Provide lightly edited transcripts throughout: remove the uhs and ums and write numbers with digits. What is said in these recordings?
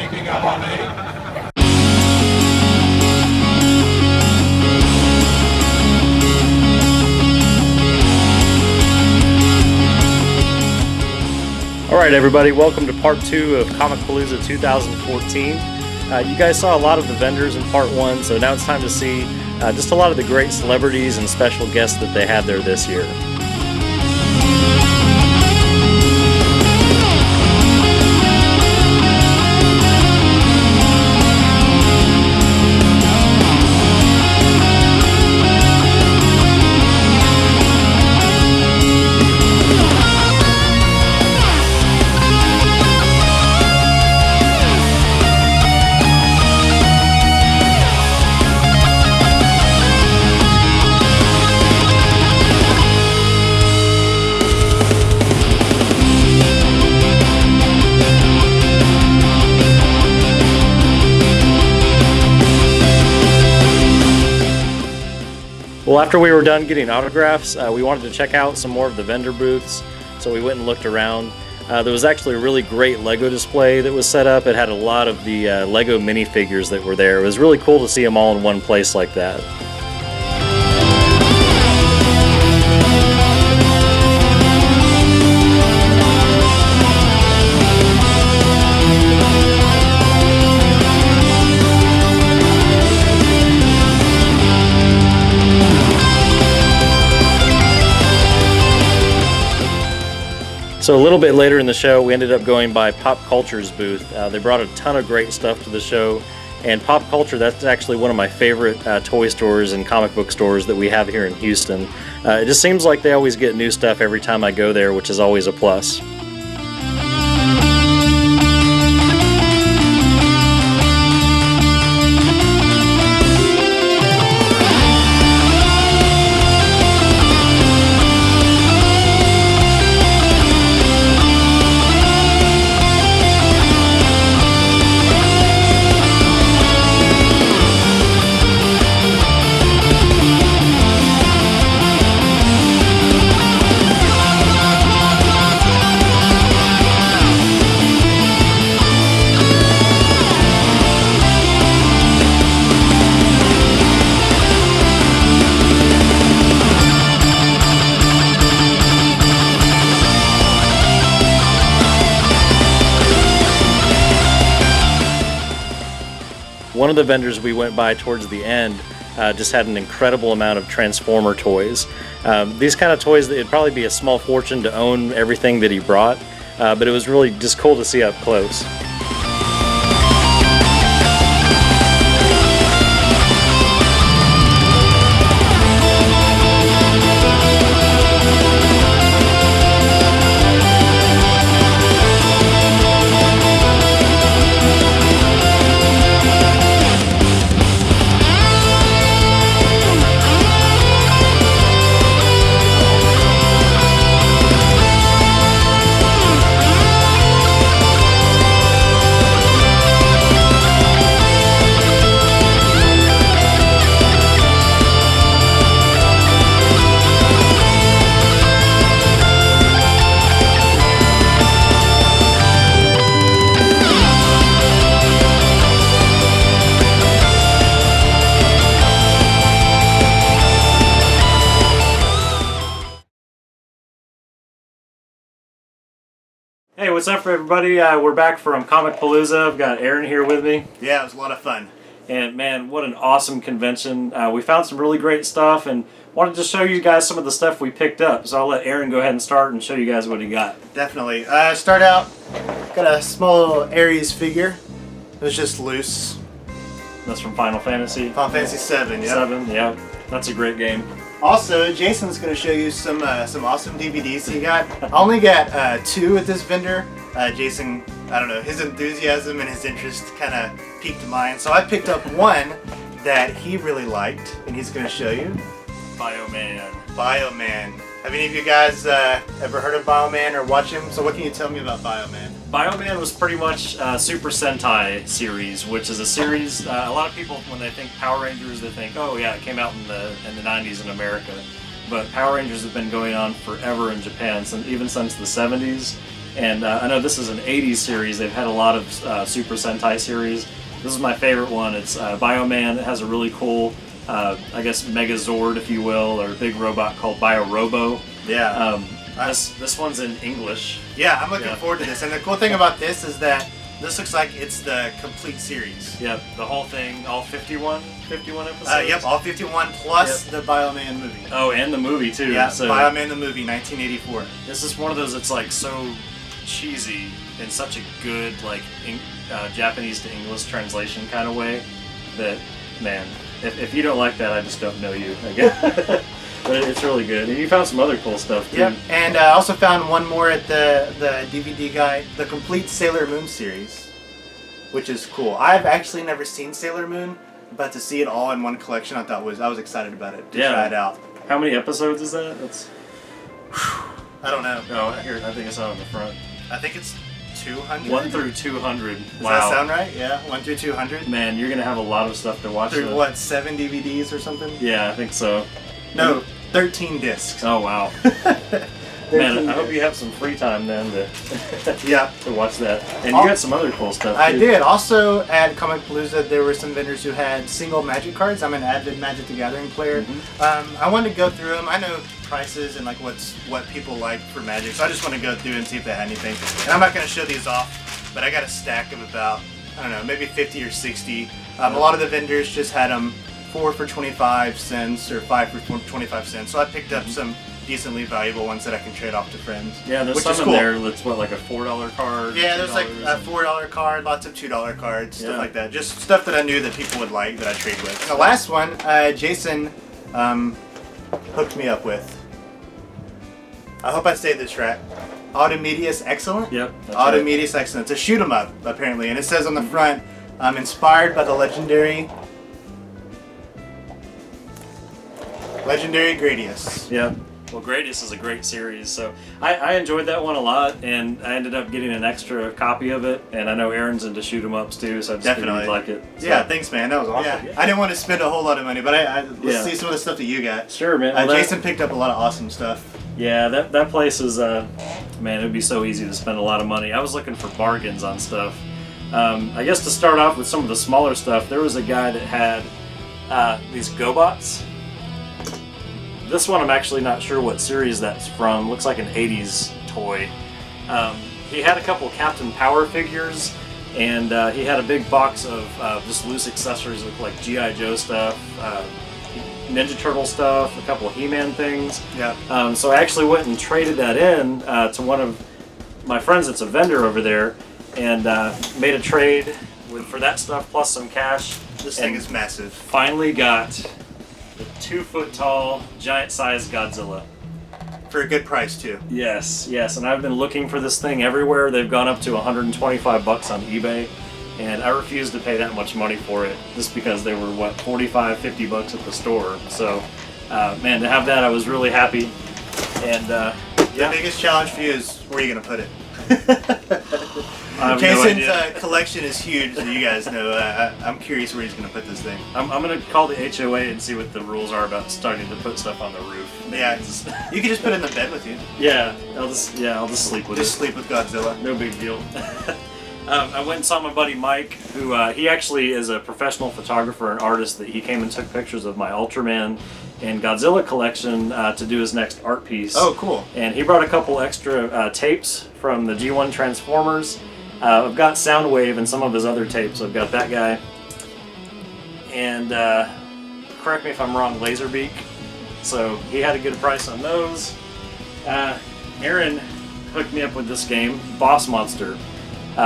sneaking up on me. Alright everybody, welcome to part 2 of Comicpalooza 2014. You guys saw a lot of the vendors in part 1, so now it's time to see just a lot of the great celebrities and special guests that they had there this year. Well, after we were done getting autographs, we wanted to check out some more of the vendor booths, so we went and looked around. There was actually a really great Lego display that was set up. It had a lot of the Lego minifigures that were there. It was really cool to see them all in one place like that. So a little bit later in the show, we ended up going by Pop Culture's booth. They brought a ton of great stuff to the show, and Pop Culture, that's actually one of my favorite toy stores and comic book stores that we have here in Houston. It just seems like they always get new stuff every time I go there, which is always a plus. One of the vendors we went by towards the end just had an incredible amount of Transformer toys. These kind of toys, it'd probably be a small fortune to own everything that he brought, but it was really just cool to see up close. Hey, what's up, everybody? We're back from Comicpalooza. I've got Aaron here with me. Yeah, it was a lot of fun. And man, what an awesome convention. We found some really great stuff and wanted to show you guys some of the stuff we picked up. So I'll let Aaron go ahead and start and show you guys what he got. Definitely. Start out, got a small little Ares figure. It was just loose. That's from Final Fantasy. Final Fantasy 7, yeah. 7, yeah. That's a great game. Also, Jason's going to show you some awesome DVDs he got. I only got 2 at this vendor. Jason, I don't know, his enthusiasm and his interest kind of piqued mine. So I picked up one that he really liked, and he's going to show you. Bioman. Bioman. Have any of you guys ever heard of Bioman or watch him? So what can you tell me about Bioman? Bioman was pretty much a Super Sentai series, which is a series, a lot of people, when they think Power Rangers, they think, oh yeah, it came out in the 90s in America. But Power Rangers have been going on forever in Japan, even since the 70s. And I know this is an 80s series. They've had a lot of Super Sentai series. This is my favorite one. It's Bioman. It has a really cool, I guess, Megazord, if you will, or big robot called Biorobo. Yeah. This one's in English. Yeah, I'm looking forward to this. And the cool thing about this is that this looks like it's the complete series. Yep, the whole thing, all 51 episodes? Yep, all 51 plus the Bioman movie. Oh, and the movie too. Yeah, so Bioman the movie, 1984. This is one of those that's like so cheesy in such a good like Japanese to English translation kind of way that, man, if you don't like that, I just don't know you, I guess. But it's really good. And you found some other cool stuff too. Yep, and I also found one more at the DVD guide, the complete Sailor Moon series, which is cool. I've actually never seen Sailor Moon, but to see it all in one collection, I was excited about it to try it out. How many episodes is that? That's I don't know. Oh, here, I think I saw it on the front. I think it's 200. 1 through 200. Does that sound right? Yeah, 1 through 200. Man, you're gonna have a lot of stuff to watch. Through what, 7 DVDs or something? Yeah, I think so. No, 13 discs. Oh wow. Man, I hope you have some free time then to watch that. And you got some other cool stuff too. I did. Also at Comicpalooza, there were some vendors who had single Magic cards. I'm an avid Magic the Gathering player. Mm-hmm. I wanted to go through them. I know prices and like what people like for Magic, so I just want to go through and see if they had anything. And I'm not going to show these off, but I got a stack of about, I don't know, maybe 50 or 60. A lot of the vendors just had them 4 for 25 cents or 5 for 25 cents. So I picked up some decently valuable ones that I can trade off to friends. Yeah, there's some in there that's what, like a $4 card? Yeah, there's like a $4 card, lots of $2 cards, stuff like that. Just stuff that I knew that people would like that I trade with. And the last one, Jason hooked me up with. I hope I say this right. Automedius Excellent? Yep. Automedius Excellent. It's a shoot 'em up, apparently. And it says on the front, inspired by the legendary Gradius. Yeah. Well, Gradius is a great series, so I enjoyed that one a lot, and I ended up getting an extra copy of it, and I know Aaron's into shoot 'em ups too, so I just figured you'd like it. So. Yeah, thanks, man. That was awesome. Yeah. I didn't want to spend a whole lot of money, but let's see some of the stuff that you got. Sure, man. Well, Jason picked up a lot of awesome stuff. Yeah, that place is, man, it would be so easy to spend a lot of money. I was looking for bargains on stuff. I guess to start off with some of the smaller stuff, there was a guy that had these GoBots. This one I'm actually not sure what series that's from. Looks like an 80s toy. He had a couple Captain Power figures, and he had a big box of just loose accessories with like G.I. Joe stuff, Ninja Turtle stuff, a couple of He-Man things. Yeah. So I actually went and traded that in to one of my friends that's a vendor over there, and made a trade for that stuff plus some cash. This thing is massive. Finally got the 2-foot-tall, giant-sized Godzilla. For a good price, too. Yes, and I've been looking for this thing everywhere. They've gone up to $125 on eBay, and I refuse to pay that much money for it, just because they were, what, $45, $50 at the store. So, man, to have that, I was really happy. And, The biggest challenge for you is where are you going to put it? Jason's collection is huge, so you guys know. I'm curious where he's going to put this thing. I'm going to call the HOA and see what the rules are about starting to put stuff on the roof. Yeah, you can just put it in the bed with you. Yeah, I'll just sleep with it. Just sleep with Godzilla. No big deal. I went and saw my buddy Mike, who he actually is a professional photographer and artist. That he came and took pictures of my Ultraman and Godzilla collection to do his next art piece. Oh, cool! And he brought a couple extra tapes from the G1 Transformers. I've got Soundwave and some of his other tapes. I've got that guy. And correct me if I'm wrong, Laserbeak. So he had a good price on those. Aaron hooked me up with this game, Boss Monster.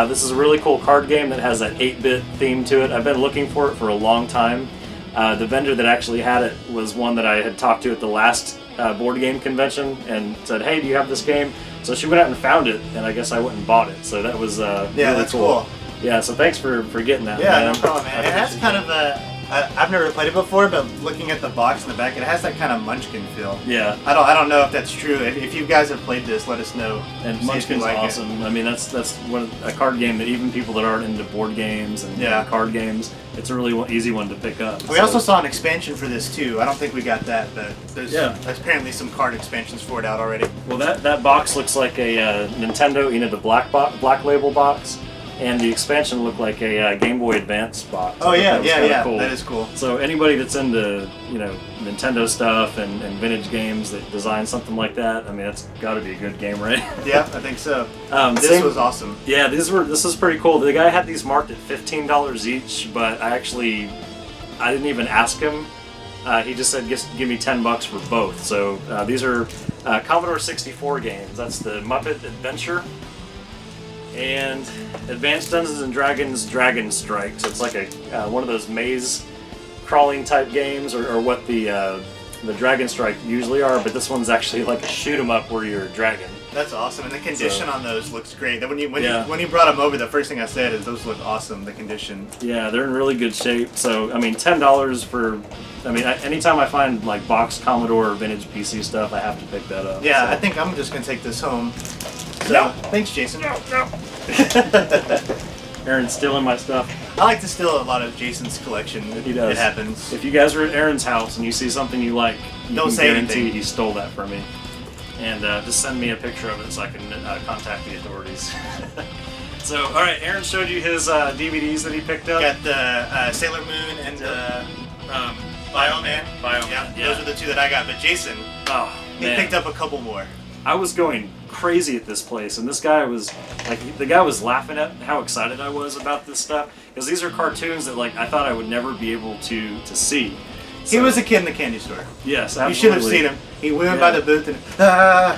This is a really cool card game that has that 8-bit theme to it. I've been looking for it for a long time. The vendor that actually had it was one that I had talked to at the last board game convention and said, hey, do you have this game? So she went out and found it, and I guess I went and bought it. So that was really that's cool. Yeah, so thanks for getting that, Yeah, man. no problem, man. It has kind of a I've never played it before, but looking at the box in the back, it has that kind of Munchkin feel. Yeah. I don't know if that's true. If you guys have played this, let us know. And Munchkin's awesome. I mean, that's a card game that even people that aren't into board games and card games, it's a really easy one to pick up. We also saw an expansion for this too. I don't think we got that, but there's apparently some card expansions for it out already. Well, that box looks like a Nintendo, the black label box. And the expansion looked like a Game Boy Advance box. Oh yeah, cool. That is cool. So anybody that's into Nintendo stuff and vintage games that design something like that, I mean, that's got to be a good game, right? Yeah, I think so. This was awesome. Yeah, this is pretty cool. The guy had these marked at $15 each, but I didn't even ask him. He just said, give me $10 for both. So these are Commodore 64 games. That's the Muppet Adventure and Advanced Dungeons and Dragons Dragon Strike. So it's like one of those maze crawling type games, or what the Dragon Strike usually are, but this one's actually like a shoot 'em up where you're a dragon. That's awesome, and the condition on those looks great. When you brought them over, the first thing I said is those look awesome. The condition. Yeah, they're in really good shape. So I mean, $10 for. I mean, anytime I find like boxed Commodore or vintage PC stuff, I have to pick that up. Yeah, so. I think I'm just gonna take this home. So, no. Thanks, Jason. No. Aaron's stealing my stuff. I like to steal a lot of Jason's collection. He does. It happens. If you guys are at Aaron's house and you see something you like, don't say anything. He stole that from me. And just send me a picture of it so I can contact the authorities. So, all right, Aaron showed you his DVDs that he picked up. Got the Sailor Moon and Bioman. Yeah, those are the two that I got. But Jason, he picked up a couple more. I was going crazy at this place, and this guy was the guy was laughing at how excited I was about this stuff, because these are cartoons that I thought I would never be able to see. So, he was a kid in the candy store. Yes, absolutely. You should have seen him. He went by the booth and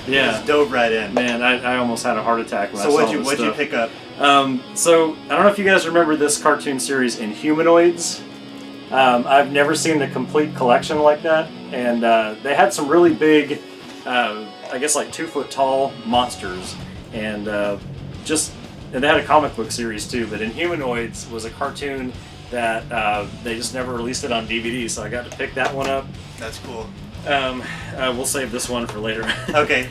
he just dove right in. Man, I almost had a heart attack when I saw this stuff. So what'd you pick up? So I don't know if you guys remember this cartoon series Inhumanoids. I've never seen the complete collection like that, and they had some really big, I guess 2 foot tall monsters, and and they had a comic book series too. But Inhumanoids was a cartoon that they just never released it on DVD, so I got to pick that one up. That's cool. We'll save this one for later. Okay.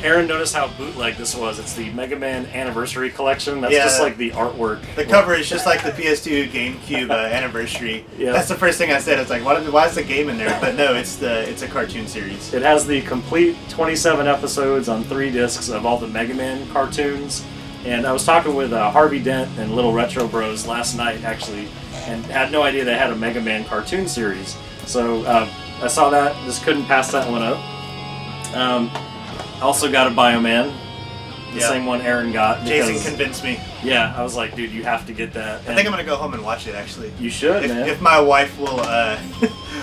Aaron noticed how bootleg this was. It's the Mega Man Anniversary Collection. That's just like the artwork. The cover is just like the PS2 GameCube Anniversary. Yeah. That's the first thing I said. It's like, why is the game in there? But no, it's a cartoon series. It has the complete 27 episodes on 3 discs of all the Mega Man cartoons. And I was talking with Harvey Dent and Little Retro Bros last night, actually, and had no idea they had a Mega Man cartoon series. So I saw that, just couldn't pass that one up. Also got a Bioman, the same one Aaron got. Jason convinced me. Yeah, I was like, dude, you have to get that. I think I'm gonna go home and watch it. Actually, you should, man. If my wife will,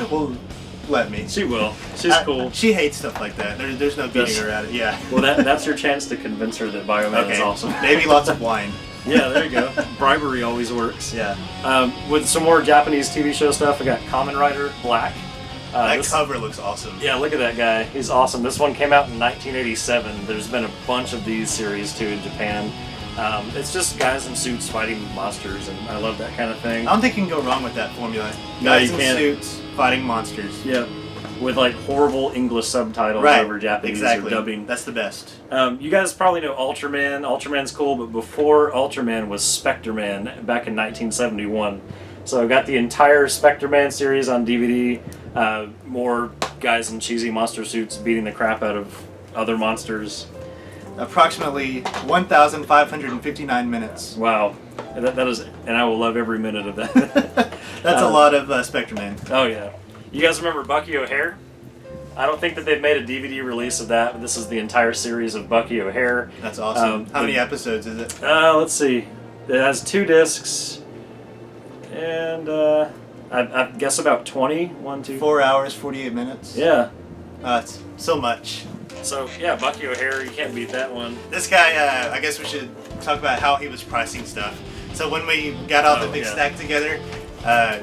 will let me. She will. She's cool. She hates stuff like that. There's no beating her at it. Yeah. Well, that's your chance to convince her that Bioman is awesome. Maybe lots of wine. Yeah, there you go. Bribery always works. Yeah. With some more Japanese TV show stuff, I got Kamen Rider Black. That cover looks awesome. Yeah, look at that guy. He's awesome. This one came out in 1987. There's been a bunch of these series too in Japan. It's just guys in suits fighting monsters, and I love that kind of thing. I don't think you can go wrong with that formula. No, guys you in can't. suits fighting monsters. Yeah, with horrible English subtitles over Japanese or dubbing. That's the best. You guys probably know Ultraman. Ultraman's cool, but before Ultraman was Spectre-Man back in 1971. So I got the entire Spectre-Man series on DVD. More guys in cheesy monster suits beating the crap out of other monsters. Approximately 1,559 minutes. Wow, that is, and I will love every minute of that. That's a lot of Spectre-Man. Oh yeah. You guys remember Bucky O'Hare? I don't think that they've made a DVD release of that, but this is the entire series of Bucky O'Hare. That's awesome. How many episodes is it? Let's see. It has 2 discs, and I guess about 20. 1, 2. 4 hours, 48 minutes. Yeah. It's so much. So yeah, Bucky O'Hare, you can't beat that one. This guy, I guess we should talk about how he was pricing stuff. So when we got all the big stack together,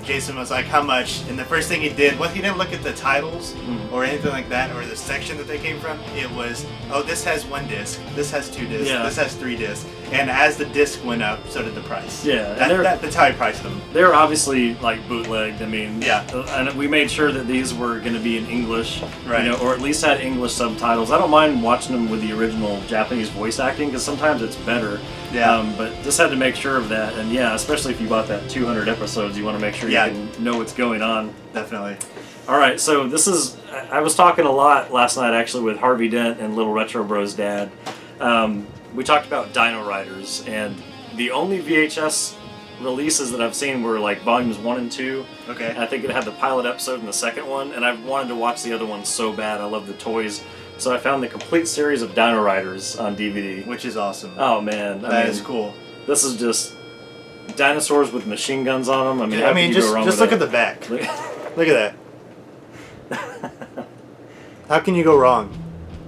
Jason was like, how much? And the first thing he did, he didn't look at the titles or anything like that, or the section that they came from. It was, oh, this has 1 disc, this has 2 discs, this has 3 discs. and as the disc went up, so did the price. Yeah, that's how I priced them. They were obviously like bootlegged. I mean, yeah, and we made sure that these were going to be in English, right? Or at least had English subtitles. I don't mind watching them with the original Japanese voice acting because sometimes it's better. Yeah. But just had to make sure of that, and yeah, especially if you bought that 200 episodes, you want to make sure you can know what's going on. Definitely. All right, so this is. I was talking a lot last night actually with Harvey Dent and Little Retro Bro's dad. We talked about Dino Riders, and the only VHS releases that I've seen were like volumes 1 and 2. Okay. And I think it had the pilot episode in the second one, and I've wanted to watch the other one so bad. I love the toys. So I found the complete series of Dino Riders on DVD. Which is awesome. Oh man. That is cool. This is just dinosaurs with machine guns on them. Just look at the back. Look at that. How can you go wrong?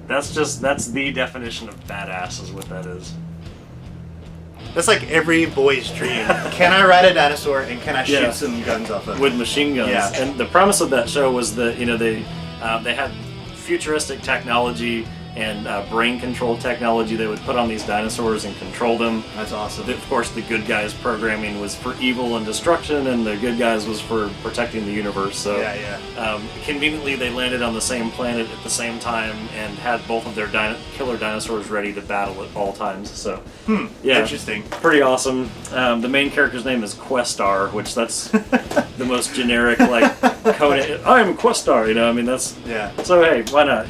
That's the definition of badass is what that is. That's like every boy's dream. Can I ride a dinosaur and can I shoot some guns off of it? With machine guns. Yeah. And the premise of that show was that they had futuristic technology and brain control technology. They would put on these dinosaurs and control them. That's awesome. Of course, the good guys' programming was for evil and destruction, and the good guys was for protecting the universe. So, conveniently, they landed on the same planet at the same time and had both of their killer dinosaurs ready to battle at all times. So, interesting. Pretty awesome. The main character's name is Questar, which that's the most generic, like, Conan. I am Questar, that's... Yeah. So, hey, why not,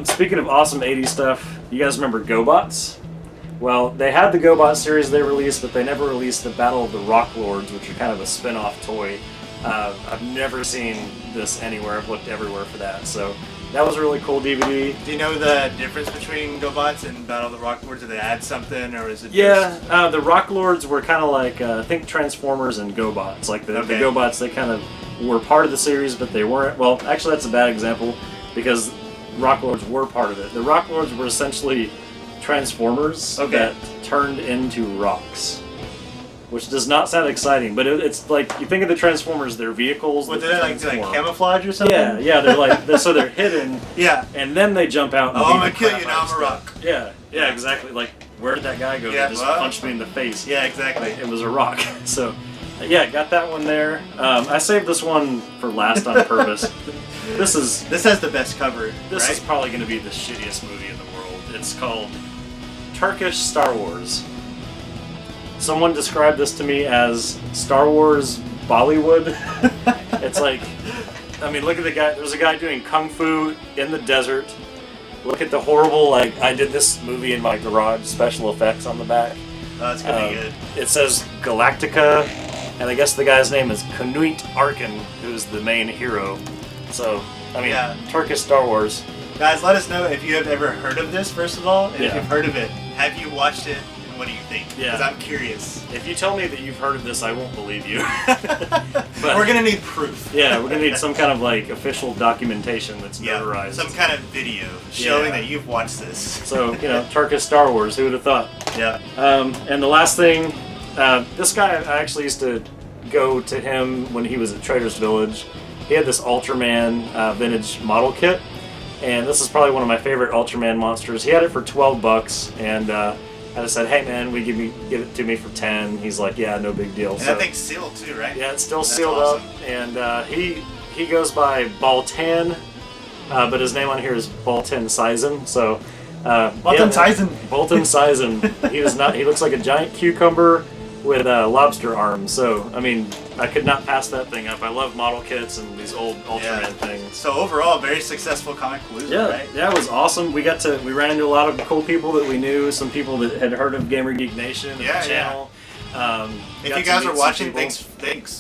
Speaking of awesome 80s stuff, you guys remember GoBots? Well, they had the GoBot series they released, but they never released the Battle of the Rock Lords, which are kind of a spin-off toy. I've never seen this anywhere. I've looked everywhere for that. So that was a really cool DVD. Do you know the difference between GoBots and Battle of the Rock Lords? Did they add something, or is it the Rock Lords were kind of like, think Transformers and GoBots. Like the GoBots, they kind of were part of the series, but they weren't. Well, actually, that's a bad example, because Rock Lords were part of it. The Rock Lords were essentially Transformers that turned into rocks, which does not sound exciting, but it's like, you think of the Transformers, they're vehicles. What, did they like camouflage or something? Yeah, they're like, so they're hidden. Yeah. And then they jump out and I'm gonna kill you, now I'm a rock. Yeah, exactly. Like, where did that guy go? Yeah, He just punched me in the face. Yeah, exactly. It was a rock. So, yeah, got that one there. I saved this one for last on purpose. This has the best cover. This is probably going to be the shittiest movie in the world. It's called Turkish Star Wars. Someone described this to me as Star Wars Bollywood. It's like, look at the guy. There's a guy doing kung fu in the desert. Look at the horrible, like, I did this movie in my garage special effects on the back. Oh, that's gonna be good. It says Galactica, and I guess the guy's name is Knut Arkin, who's the main hero. So, Turkish Star Wars. Guys, let us know if you have ever heard of this, first of all, and if you've heard of it, have you watched it, and what do you think? Yeah. Because I'm curious. If you tell me that you've heard of this, I won't believe you. But we're gonna need proof. Yeah, we're gonna need some kind of, like, official documentation that's notarized. Some kind of video showing that you've watched this. So, Turkish Star Wars, who would have thought? Yeah. And the last thing, this guy, I actually used to go to him when he was at Trader's Village. He had this Ultraman vintage model kit, and this is probably one of my favorite Ultraman monsters. He had it for $12, and I just said, "Hey man, give it to me for 10." He's like, "Yeah, no big deal." And that thing's sealed too, right? Yeah, it's still sealed up, and he goes by Baltan, but his name on here is Baltan Sizen. So Baltan Sizen. Baltan Sizen. He does not. He looks like a giant cucumber with lobster arms. So, I could not pass that thing up. I love model kits and these old Ultraman things. So overall, very successful Comicpalooza, right? Yeah, it was awesome. We ran into a lot of cool people that we knew, some people that had heard of Gamer Geek Nation and the channel. If you guys are watching, thanks.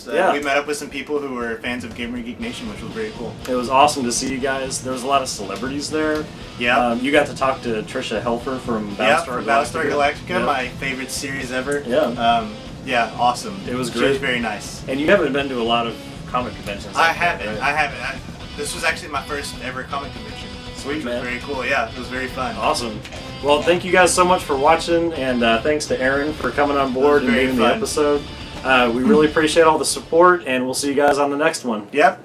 We met up with some people who were fans of Gamer Geek Nation, which was very cool. It was awesome to see you guys. There was a lot of celebrities there. Yeah. You got to talk to Trisha Helfer from Battlestar Galactica, my favorite series ever. Yeah. Awesome. It was She great. was very nice. And you haven't been to a lot of comic conventions. I haven't. This was actually my first ever comic convention. Sweet, man. Very cool. Yeah, it was very fun. Awesome. Well, thank you guys so much for watching, and thanks to Aaron for coming on board and being in the episode. We really appreciate all the support, and we'll see you guys on the next one. Yep.